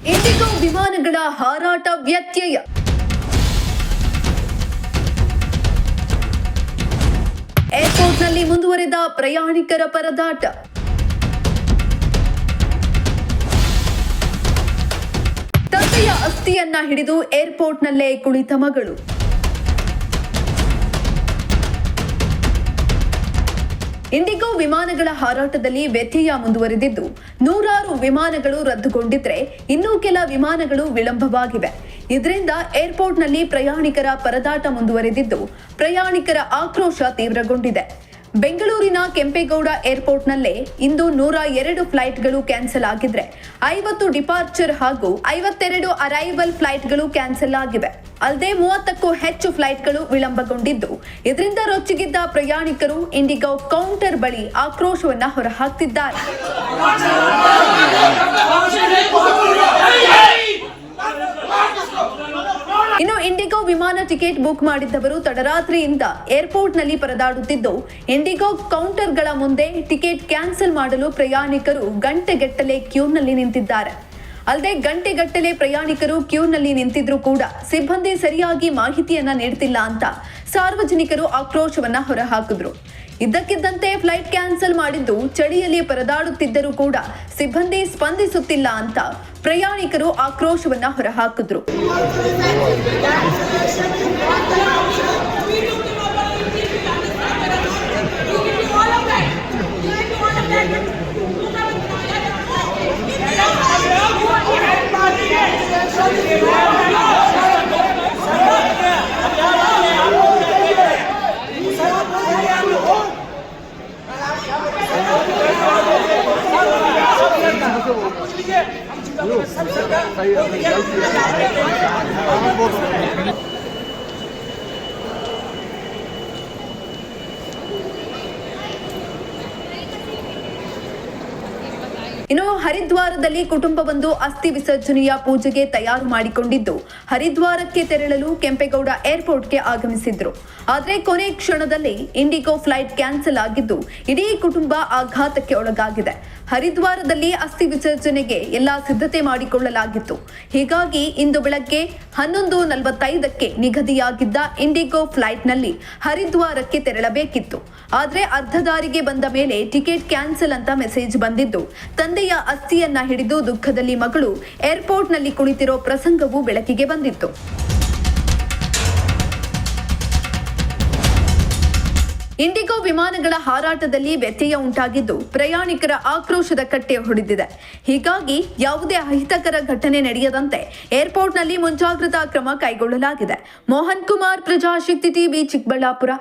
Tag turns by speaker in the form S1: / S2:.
S1: IndiGo ವಿಮಾನಗಳ ಹಾರಾಟ ವ್ಯತ್ಯಯ. ಏರ್ಪೋರ್ಟ್ನಲ್ಲಿ ಮುಂದುವರೆದ ಪ್ರಯಾಣಿಕರ ಪರದಾಟ. ತಂದೆಯ ಅಸ್ಥಿಯನ್ನ ಹಿಡಿದು ಏರ್ಪೋರ್ಟ್ನಲ್ಲೇ ಕುಳಿತ ಮಗಳು. ಇಂಡಿಗೋ ವಿಮಾನಗಳ ಹಾರಾಟದಲ್ಲಿ ವ್ಯತ್ಯಯ ಮುಂದುವರೆದಿದ್ದು, ನೂರಾರು ವಿಮಾನಗಳು ರದ್ದುಗೊಂಡಿದ್ರೆ ಇನ್ನೂ ಕೆಲ ವಿಮಾನಗಳು ವಿಳಂಬವಾಗಿವೆ. ಇದರಿಂದ ಏರ್ಪೋರ್ಟ್ನಲ್ಲಿ ಪ್ರಯಾಣಿಕರ ಪರದಾಟ ಮುಂದುವರೆದಿದ್ದು, ಪ್ರಯಾಣಿಕರ ಆಕ್ರೋಶ ತೀವ್ರಗೊಂಡಿದೆ. ಬೆಂಗಳೂರಿನ ಕೆಂಪೇಗೌಡ ಏರ್ಪೋರ್ಟ್ನಲ್ಲೇ ಇಂದು 102 ಫ್ಲೈಟ್ಗಳು ಕ್ಯಾನ್ಸಲ್ ಆಗಿದ್ರೆ 50 ಡಿಪಾರ್ಚರ್ ಹಾಗೂ 52 ಅರೈವಲ್ ಫ್ಲೈಟ್ಗಳು ಕ್ಯಾನ್ಸಲ್ ಆಗಿವೆ. ಅಲ್ಲದೆ 30ಕ್ಕೂ ಹೆಚ್ಚು ಫ್ಲೈಟ್ಗಳು ವಿಳಂಬಗೊಂಡಿದ್ದು, ಇದರಿಂದ ರೊಚ್ಚಿಗಿದ್ದ ಪ್ರಯಾಣಿಕರು ಇಂಡಿಗೋ ಕೌಂಟರ್ ಬಳಿ ಆಕ್ರೋಶವನ್ನ ಹೊರಹಾಕ್ತಿದ್ದಾರೆ. ಇನ್ನು ಇಂಡಿಗೋ ವಿಮಾನ ಟಿಕೆಟ್ ಬುಕ್ ಮಾಡಿದ್ದವರು ತಡರಾತ್ರಿಯಿಂದ ಏರ್ಪೋರ್ಟ್ನಲ್ಲಿ ಪರದಾಡುತ್ತಿದ್ದು, ಇಂಡಿಗೋ ಕೌಂಟರ್ಗಳ ಮುಂದೆ ಟಿಕೆಟ್ ಕ್ಯಾನ್ಸಲ್ ಮಾಡಲು ಪ್ರಯಾಣಿಕರು ಗಂಟೆಗಟ್ಟಲೆ ಕ್ಯೂನಲ್ಲಿ ನಿಂತಿದ್ದಾರೆ. ಅಲ್ಲದೆ ಗಂಟೆಗಟ್ಟಲೆ ಪ್ರಯಾಣಿಕರು ಕ್ಯೂನಲ್ಲಿ ನಿಂತಿದ್ರು ಕೂಡ ಸಿಬ್ಬಂದಿ ಸರಿಯಾಗಿ ಮಾಹಿತಿಯನ್ನ ನೀಡ್ತಿಲ್ಲ ಅಂತ ಸಾರ್ವಜನಿಕರು ಆಕ್ರೋಶವನ್ನ ಹೊರಹಾಕಿದ್ರು. ಇದ್ದಕ್ಕಿದ್ದಂತೆ ಫ್ಲೈಟ್ ಕ್ಯಾನ್ಸಲ್ ಮಾಡಿದ್ದು, ಚಳಿಯಲ್ಲಿ ಪರದಾಡುತ್ತಿದ್ದರೂ ಕೂಡ ಸಿಬ್ಬಂದಿ ಸ್ಪಂದಿಸುತ್ತಿಲ್ಲ ಅಂತ ಪ್ರಯಾಣಿಕರು ಆಕ್ರೋಶವನ್ನ ಹೊರಹಾಕಿದ್ರು. ಇನ್ನು ಹರಿದ್ವಾರದಲ್ಲಿ ಕುಟುಂಬವೊಂದು ಅಸ್ಥಿ ವಿಸರ್ಜನೆಯ ಪೂಜೆಗೆ ತಯಾರು ಮಾಡಿಕೊಂಡಿದ್ದು, ಹರಿದ್ವಾರಕ್ಕೆ ತೆರಳಲು ಕೆಂಪೇಗೌಡ ಏರ್ಪೋರ್ಟ್ಗೆ ಆಗಮಿಸಿದ್ರು. ಆದರೆ ಕೊನೆ ಕ್ಷಣದಲ್ಲಿ ಇಂಡಿಗೋ ಫ್ಲೈಟ್ ಕ್ಯಾನ್ಸಲ್ ಆಗಿದ್ದು, ಇಡೀ ಕುಟುಂಬ ಆಘಾತಕ್ಕೆ ಒಳಗಾಗಿದೆ. ಹರಿದ್ವಾರದಲ್ಲಿ ಅಸ್ಥಿ ವಿಸರ್ಜನೆಗೆ ಎಲ್ಲಾ ಸಿದ್ಧತೆ ಮಾಡಿಕೊಳ್ಳಲಾಗಿತ್ತು. ಹೀಗಾಗಿ ಇಂದು ಬೆಳಗ್ಗೆ 11:45ಕ್ಕೆ ನಿಗದಿಯಾಗಿದ್ದ ಇಂಡಿಗೋ ಫ್ಲೈಟ್ನಲ್ಲಿ ಹರಿದ್ವಾರಕ್ಕೆ ತೆರಳಬೇಕಿತ್ತು. ಆದರೆ ಅರ್ಧ ದಾರಿಗೆ ಬಂದ ಮೇಲೆ ಟಿಕೆಟ್ ಕ್ಯಾನ್ಸಲ್ ಅಂತ ಮೆಸೇಜ್ ಬಂದಿದ್ದು, ತಂದೆಯ ಅಸ್ಥಿಯನ್ನ ಹಿಡಿದು ದುಃಖದಲ್ಲಿ ಮಗಳು ಏರ್ಪೋರ್ಟ್ನಲ್ಲಿ ಕುಳಿತಿರೋ ಪ್ರಸಂಗವು ಬೆಳಕಿಗೆ ಬಂದಿತ್ತು. ಇಂಡಿಗೋ ವಿಮಾನಗಳ ಹಾರಾಟದಲ್ಲಿ ವ್ಯತ್ಯಯ ಉಂಟಾಗಿದ್ದು, ಪ್ರಯಾಣಿಕರ ಆಕ್ರೋಶದ ಕಟ್ಟೆ ಹೊಡೆದಿದೆ. ಹೀಗಾಗಿ ಯಾವುದೇ ಅಹಿತಕರ ಘಟನೆ ನಡೆಯದಂತೆ ಏರ್ಪೋರ್ಟ್ನಲ್ಲಿ ಮುಂಜಾಗ್ರತಾ ಕ್ರಮ ಕೈಗೊಳ್ಳಲಾಗಿದೆ. ಮೋಹನ್ ಕುಮಾರ್, ಪ್ರಜಾಶಕ್ತಿ ಟಿವಿ, ಚಿಕ್ಕಬಳ್ಳಾಪುರ.